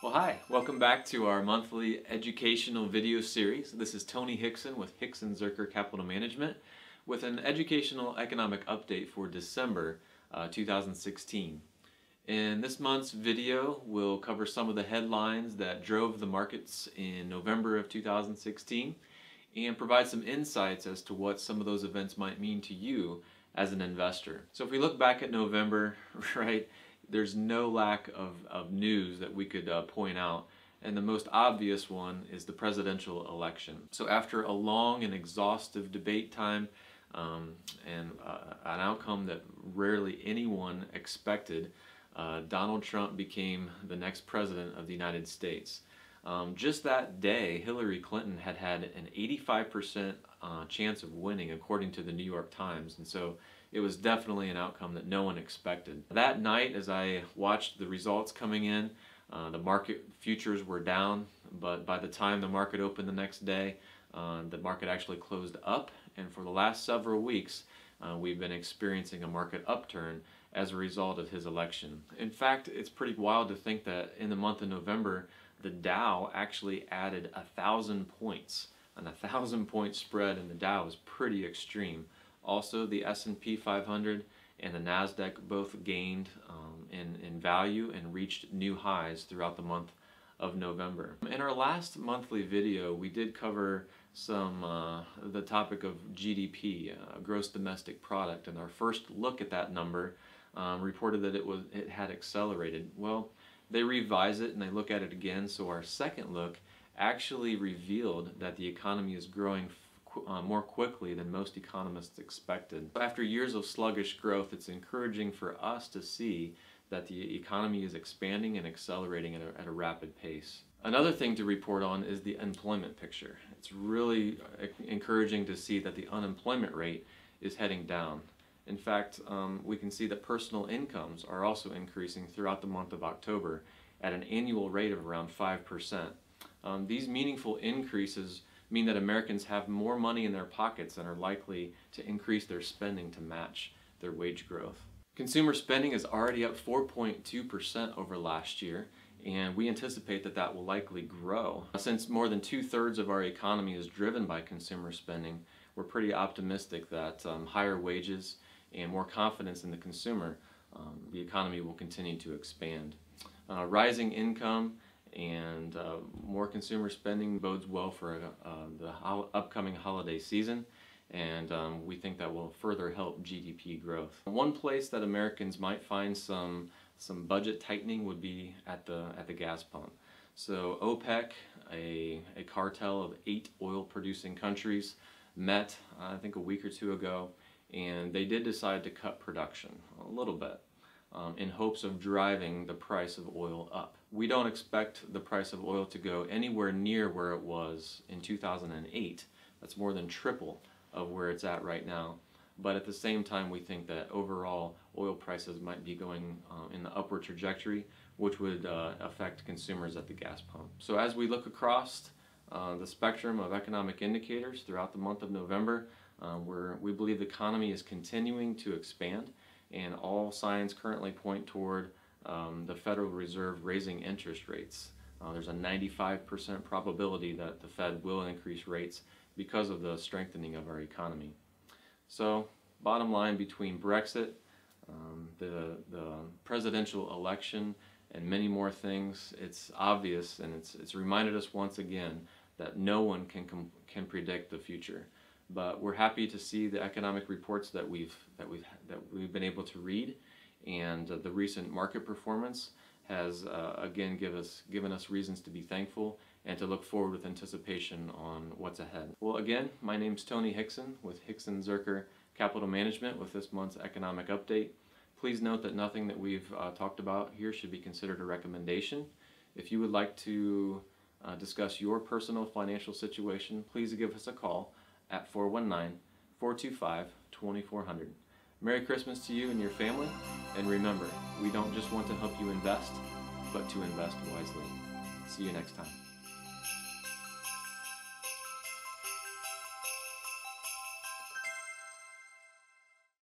Well, hi, welcome back to our monthly educational video series. This is Tony Hixon with Hixon Zuercher Capital Management with an educational economic update for December 2016. In this month's video, we'll cover some of the headlines that drove the markets in November of 2016 and provide some insights as to what some of those events might mean to you as an investor. So if we look back at November, right, there's no lack of news that we could point out, and the most obvious one is the presidential election. So after a long and exhaustive debate time and an outcome that rarely anyone expected, Donald Trump became the next president of the United States. Just that day, Hillary Clinton had an 85% chance of winning, according to the New York Times, and so it was definitely an outcome that no one expected. That night, as I watched the results coming in, the market futures were down, but by the time the market opened the next day, the market actually closed up, and for the last several weeks, we've been experiencing a market upturn as a result of his election. In fact, it's pretty wild to think that in the month of November, the Dow actually added 1,000 points. An 1,000-point spread in the Dow is pretty extreme. Also, the S&P 500 and the NASDAQ both gained in value and reached new highs throughout the month of November. In our last monthly video, we did cover the topic of GDP, gross domestic product, and our first look at that number reported that it had accelerated. Well, they revise it and they look at it again, so our second look actually revealed that the economy is growing more quickly than most economists expected. After years of sluggish growth, it's encouraging for us to see that the economy is expanding and accelerating at a rapid pace. Another thing to report on is the employment picture. It's really encouraging to see that the unemployment rate is heading down. In fact, we can see that personal incomes are also increasing throughout the month of October at an annual rate of around 5%. These meaningful increases mean that Americans have more money in their pockets and are likely to increase their spending to match their wage growth. Consumer spending is already up 4.2% over last year, and we anticipate that that will likely grow. Since more than 2/3 of our economy is driven by consumer spending, we're pretty optimistic that higher wages and more confidence in the consumer, the economy will continue to expand. Rising income and more consumer spending bodes well for the upcoming holiday season, and we think that will further help GDP growth. One place that Americans might find some budget tightening would be at the gas pump. So OPEC, a cartel of 8 oil-producing countries, met I think a week or two ago, and they did decide to cut production a little bit in hopes of driving the price of oil up. We don't expect the price of oil to go anywhere near where it was in 2008. That's more than triple of where it's at right now. But at the same time, we think that overall oil prices might be going in the upward trajectory, which would affect consumers at the gas pump. So as we look across the spectrum of economic indicators throughout the month of November, we believe the economy is continuing to expand, and all signs currently point toward the Federal Reserve raising interest rates. There's a 95% probability that the Fed will increase rates because of the strengthening of our economy. So, bottom line, between Brexit, the presidential election, and many more things, it's obvious, and it's reminded us once again that no one can predict the future. But we're happy to see the economic reports that we've been able to read, and the recent market performance has again given us reasons to be thankful and to look forward with anticipation on what's ahead. Well, again, my name's Tony Hixon with Hixon Zuercher Capital Management with this month's economic update. Please note that nothing that we've talked about here should be considered a recommendation. If you would like to discuss your personal financial situation, please give us a call at 419-425-2400. Merry Christmas to you and your family, and remember, we don't just want to help you invest, but to invest wisely. See you next time.